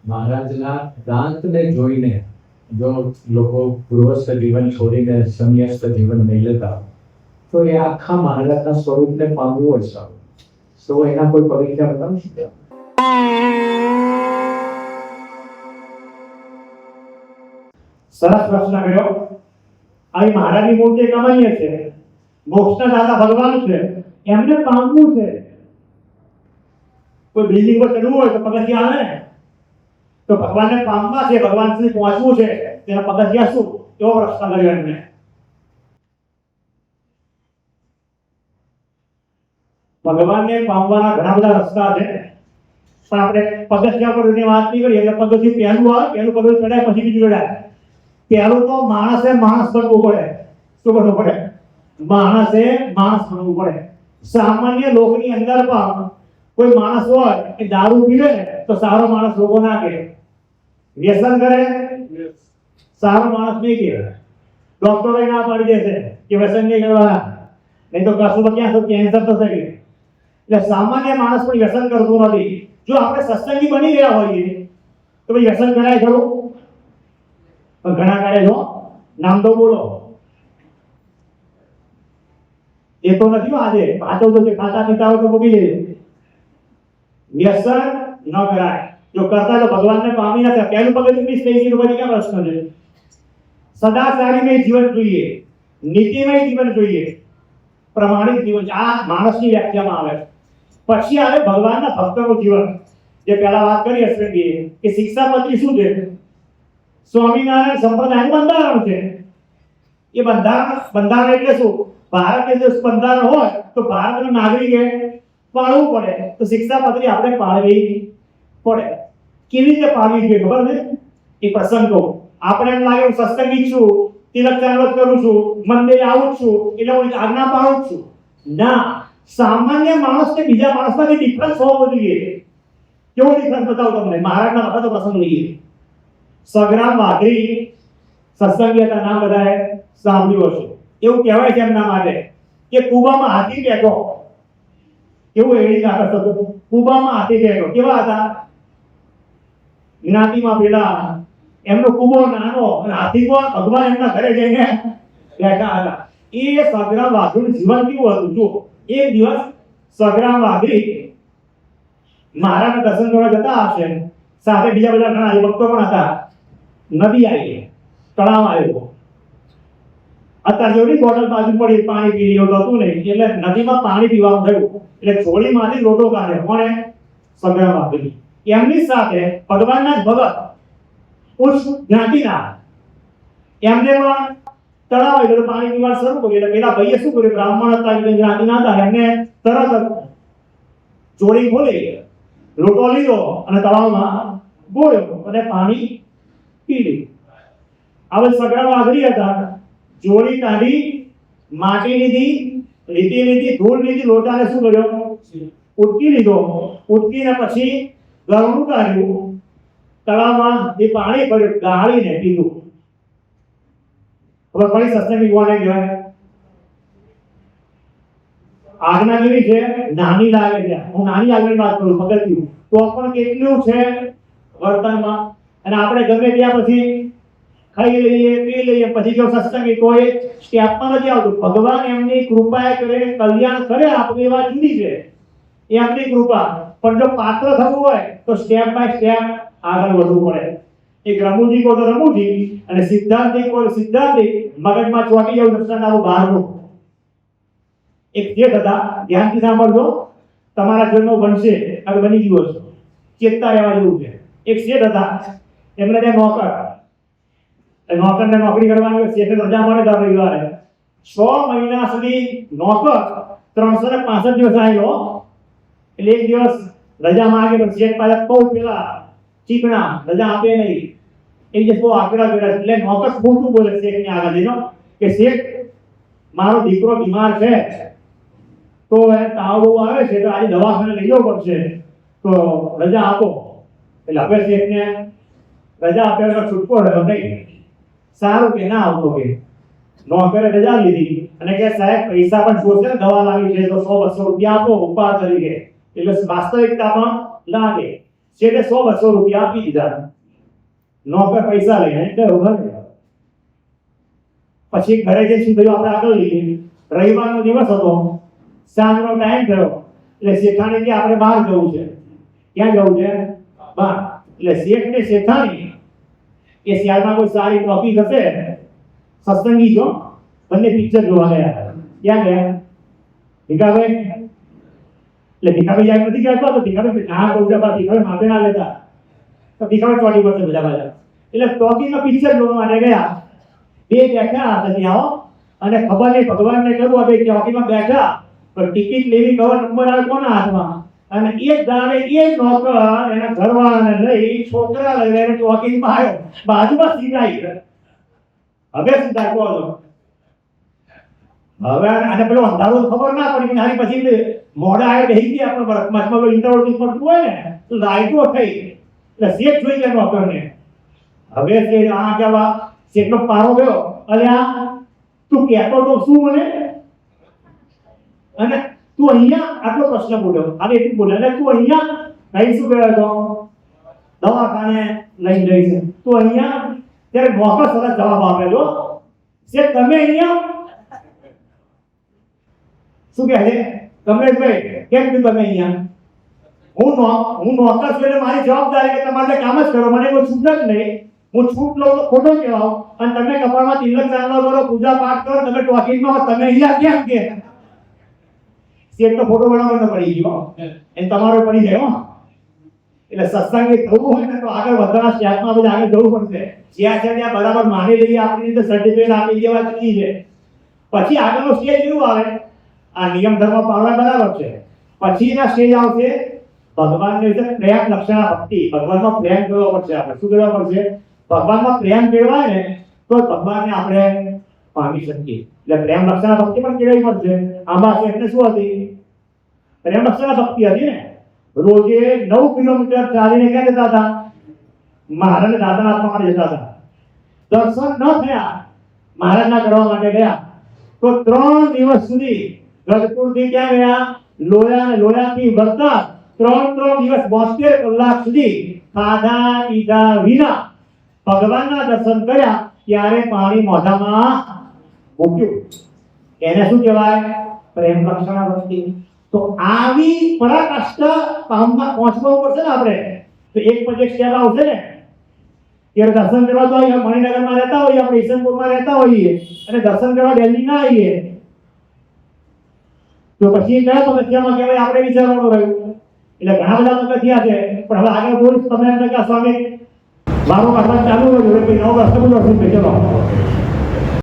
મહારાજના દાંતને જોઈને જો લોકો ગૃહસ્થ જીવન છોડીને સંન્યસ્ત જીવન નહીં લેતા તો એ આખા મહારાજના સ્વરૂપને પામવું હોય સારું. તો એના કોઈ પગથિયા બતાવી શકે? સરસ પ્રશ્ન કર્યો. આવી મહારાજની મૂર્તિ કમાઈએ છે, મોક્ષના દાતા ભગવાન છે, એમને પામવું છે. કોઈ બિલ્ડિંગ પર ચડવું હોય તો પગથિયા આવે ને, તો ભગવાનને પામવા છે, ભગવાન સુધી પહોંચવું છે, તેના પગથિયા શું? એવો પ્રશ્ન કર્યો એમને. ભગવાનને પામવાના ઘણા બધા રસ્તા છે, પણ આપણે પગથિયા પર એની વાત નહીં કરીએ. એટલે પગથિયું પહેલું આવે, પહેલું પગથિયું ચડાય પછી બીજું ચડાય. પહેલું તો માણસે માણસ બનવું પડે. શું બનવું પડે? માણસે માણસ બનવું પડે. સામાન્ય લોકની અંદર પણ કોઈ માણસ હોય એ દારૂ પીવે ને તો સારો માણસ લોકો ના કહે. વ્યસન કરે સારો માણસ નહીં કહેવાય. ડોક્ટરો ના પાડી દેશે કે વ્યસન નહીં કરવાના, નહીં તો કશું ક્યાં તો કેન્સર થશે કે. એટલે સામાન્ય માણસ પણ વ્યસન કરતો નથી. જો આપણે સત્સંગી બની ગયા હોઈએ તો ભાઈ વ્યસન કરાય ખરું? પણ ઘણા કરે છો, નામ તો બોલો. એ તો નથી આજે પાછો તો ખાતા પીતા હોય તો મૂકી દેજો. વ્યસન ન કરાય. જો કરતા તો ભગવાનને પામી નથી. પહેલું પગથિયું મિસ થઈ ગયું પછી ક્યાં પ્રશ્ન છે? સદાચારીમય જીવન જોઈએ, નીતિમય જીવન જોઈએ, પ્રમાણિક જીવન. આ માણસની વ્યાખ્યામાં આવે. પછી આવે ભગવાનના ભક્તનું જીવન. જે પહેલા વાત કરી અશ્વિનજીએ કે શિક્ષાપત્રી શું છે? સ્વામિનારાયણ સંપ્રદાયનું બંધારણ છે. એ બંધારણ એટલે શું? ભારત જે બંધારણ હોય તો ભારતનો નાગરિકે પાળવું પડે. તો શિક્ષાપત્રી આપણે પાળવી પડે. કેવી રીતે પાળવી જોઈએ ખબર ને? એ પ્રસંગ કહું. આપણે એમ લાગે હું સત્સંગી છું, તિલક ચાંદવત કરું છું, મંદિરે આવું છું એટલે હું આજ્ઞા પાળું છું. ના, સામાન્ય માણસને બીજા માણસમાંથી ડિફરન્સ હોવો જોઈએ. કેવો ડિફરન્સ બતાવું તમને? મહારાજના વખતનો પ્રસંગ લઈએ. સગ્રામ વાઘરી સત્સંગી હતા, નામ બધાએ સાંભળ્યું હશે. એવું કહેવાય છે એમના માટે કે કુબામાં હાથી બેઠો. કેવું એવી તાકાત હતું? કુબામાં હાથી બેઠો. કેવા હતા? જ્ઞાતિમાં પેલા એમનો કુબો નાનો અને હાથીમાં ભગવાન એમના ઘરે જઈને બેઠા હતા. એ સગ્રામ વાઘરીનું જીવન કેવું હતું જો. એક દિવસ સગ્રામ વાઘરી મહારાજના દર્શન કરવા જતા હશે, સાથે બીજા બધા ઘણા હરિભક્તો પણ હતા. નદી આવી, તળાવ આવ્યો. અત્યારે જોડી બોટલ બાજુ પડી, પાણી પી રહ્યો હતું નહીં, એટલે નદીમાં પાણી પીવાનું થયું. એટલે ચોળીમાંથી લોટો કાઢ્યો. કોણે? સગ્રામ વાઘરી. એમની સાથે ભગવાનના જ ભગત ઉચ્ચ જ્ઞાતિના એમને પણ તળાવ એટલે પાણી પીવાનું શરૂ કર્યું. એટલે પેલા ભાઈએ શું કર્યું? બ્રાહ્મણ હતા, જ્ઞાતિના હતા, એમને તરત ચોળી ખોલી, લોટો લીધો અને તળાવમાં બોળ્યો અને પાણી પી લીધું. હવે સગ્રામ વાઘરી હતા, જોડી કાઢી, માટી લીધી, લીટી લીધી, ધૂળ લીધી, લોટાને શું કર્યો? ઉટકી લીધો. ઉટકીને પછી ગરણું કાઢ્યું, તળાવમાં એ પાણી ભર્યું, ગાળીને પીધું. હવે ફરી સત્સંગી કોને કહેવાય? આજ્ઞા કેવી છે? નાની લાગે છે. હું નાની આજ્ઞાની વાત કરું, પગથિયું તો પણ કેટલું છે વર્તનમાં. અને આપણે ગમે ત્યાં પછી ખાઈ લઈએ, પી લઈએ, પછી જો સત્સંગી કોઈ સ્ટેપમાં નથી આવતું. ભગવાન એમની કૃપાએ કરીને કલ્યાણ કરે આપણે, એ વાત જુદી છે, એ આપણી કૃપા. પણ જો પાત્ર થવું હોય તો સ્ટેપ બાય સ્ટેપ આગળ વધવું પડે. એક રમૂજી કો તો રમૂજી અને સિદ્ધાંતિક કો સિદ્ધાંતિક, મગજમાં ચોટી જવું દર્શનારું બહારનું. એક જેઠ હતા, ધ્યાનથી સાંભળજો, તમારા જીવનમાં બનશે, હવે બની ગયું હશે, ચેતતા રહેવા જેવું છે. એક શેઠ હતા, એમને ત્યાં નોકર, નોકરને નોકરી કરવાની, શેઠે રજા મળે દર રવિવારે. 6 મહિના સુધી નોકર 365 દિવસ આવેલો. એટલે એક દિવસ રજા માંગે તો શેઠ પાસે બહુ પેલા ચીકણા, રજા આપે નહીં. એક દિવસ બહુ આકડા કર્યા. એટલે નોકર ખોટું બોલે શેઠની આગળ જઈને કે શેઠ, મારો દીકરો બીમાર છે તો એ તાવ બહુ આવે છે તો આજે દવાખાને લઈ જવો પડશે, તો રજા આપો. એટલે હવે શેઠને રજા આપ્યા છૂટકો રહ્યો નહીં. સારું કે ના આવતો કે નોકરે રજા લીધી અને કે સાહેબ પૈસા પણ જોશે ને, દવા લાવી છે તો 100-200 રૂપિયા આપો ઉપહાર તરીકે. એટલે વાસ્તવિકતામાં લાગે શેઠે 100-200 રૂપિયા આપી દીધા. નોકર પૈસા લઈને ગયો ઘરે. પછી ઘરે જઈને શું થયું આપણે આગળ લઈએ. રવિવારનો દિવસ હતો, સાંજનો ટાઈમ થયો એટલે શેઠાણી કે આપણે બહાર જવું છે. ક્યાં જવું છે? બહાર. એટલે શેઠ ને શેઠાણી એ શહેરમાં કોઈ સારી ટોપિક હશે, સત્સંગી છો, બંને પિક્ચર જોવા ગયા. ક્યાં ગયા? ભીખાભાઈ. એટલે ભીખાભાઈ જાય નથી કહેતો તો ભીખાભાઈ ના કહું છું ભીખાભાઈ માથે ના લેતા તો ભીખાભાઈ ચોટી પડશે બધા બધા. એટલે ટોકીમાં પિક્ચર જોવા માટે ગયા. બે બેઠા હતા આવો અને ખબર નહીં ભગવાનને કહ્યું હવે ચોકીમાં બેઠા પણ ટિકિટ લેવી કવર નંબર આવે કોના હાથમાં અને એ જ દાડે એ જ નોકર એના ઘરવાળાને લઈ છોકરા લઈને એને ચોકીમાં આવ્યો. બાજુમાં સીધાઈ હવે સીધા કહો હવે આને પેલો અંધારું ખબર ના પડી નાની પછી મોડા આવે બેસી ગયા આપણે બરફમાં પેલો ઇન્ટરવલ પડતું હોય ને તો લાઈટો થઈ એટલે શેઠ જોઈ ગયા નોકરને. હવે શેઠ આ કેવા શેઠનો પારો ગયો અલ્યા તું કહેતો તો શું મને અને તું અહીંયા આટલો પ્રશ્ન બોલ્યો અને એટલું બોલ્યો એટલે તું અહીંયા કઈ શું કર્યો હતો દવાખાને લઈ જઈ છે તું અહીંયા ત્યારે નોકર સરસ જવાબ આપેલો શેઠ તમે અહીંયા શું કહે છે કમલેશભાઈ કેમ કીધું તમે અહીંયા હું નોકર છું એટલે મારી જવાબદારી કે તમારે કામ જ કરો મને કોઈ છૂટ જ નહીં. હું છૂટ લઉં તો ખોટો કહેવાવ અને તમે કપાળમાં તિલક ચાંદલો કરો પૂજા પાઠ કરો તમે ટોકીમાં તમે અહીંયા કેમ કે શેઠ તો ફોટો બનાવવાનો પડી ગયો એ તમારો પડી જાય હો. એટલે સત્સંગે થવું હોય ને તો આગળ વધવાના સ્ટેપમાં બધા આગળ જવું પડશે. જ્યાં છે ત્યાં બરાબર માની લઈએ આપણી રીતે સર્ટિફિકેટ આપી દેવા ચૂકી છે. પછી આગળનો સ્ટેજ કેવું આવે આ નિયમ ધર્મ પાળવા બરાબર છે. પછીના સ્ટેજ આવશે ભગવાનને વિશે પ્રેમ લક્ષણા ભક્તિ. ભગવાનમાં પ્રેમ કરવો પડશે. આપણે શું કરવા પડશે? ભગવાનમાં પ્રેમ કેળવાય ને તો ભગવાનને આપણે પામી શકીએ. એટલે પ્રેમ લક્ષણા ભક્તિ પણ કેળવવી પડશે. આમાં શેઠને શું હતી? પ્રેમ લક્ષણા ભક્તિ હતી ને. રોજે 9 કિલોમીટર ચાલીને ક્યાં જતા હતા? મહારાજને દાદાના આપવા માટે જતા હતા. દર્શન ન થયા મહારાજના કરવા માટે ગયા તો 3 દિવસ સુધી ગઢપુરથી ક્યાં ગયા? લોયાથી વળતા 3 દિવસ 72 કલાક સુધી ખાધા પીધા વિના ભગવાનના દર્શન કર્યા. ત્યારે પાણી મોઢામાં મૂક્યું. એને શું કહેવાય? પ્રેમ લક્ષણા ભક્તિ. તો આવી પરાકાષ્ઠા પામવા પહોંચવા પડશે ને આપણે તો એક પછી એક સ્ટેપ આવશે ને. ત્યારે દર્શન કરવા તો અહીંયા મણિનગરમાં રહેતા હોઈએ, આપણે ઈસનપુરમાં રહેતા હોઈએ અને દર્શન કરવા દિલ્હી ના આવીએ તો પછી કયા સમસ્યામાં કહેવાય આપણે વિચારવાનું રહ્યું. એટલે ઘણા બધા પગથિયા છે પણ હવે આગળ બોલ તમે એમ કે સ્વામી મારો વાર્તા ચાલુ હોય કોઈ નવો રસ્તો બોલો શું ચલો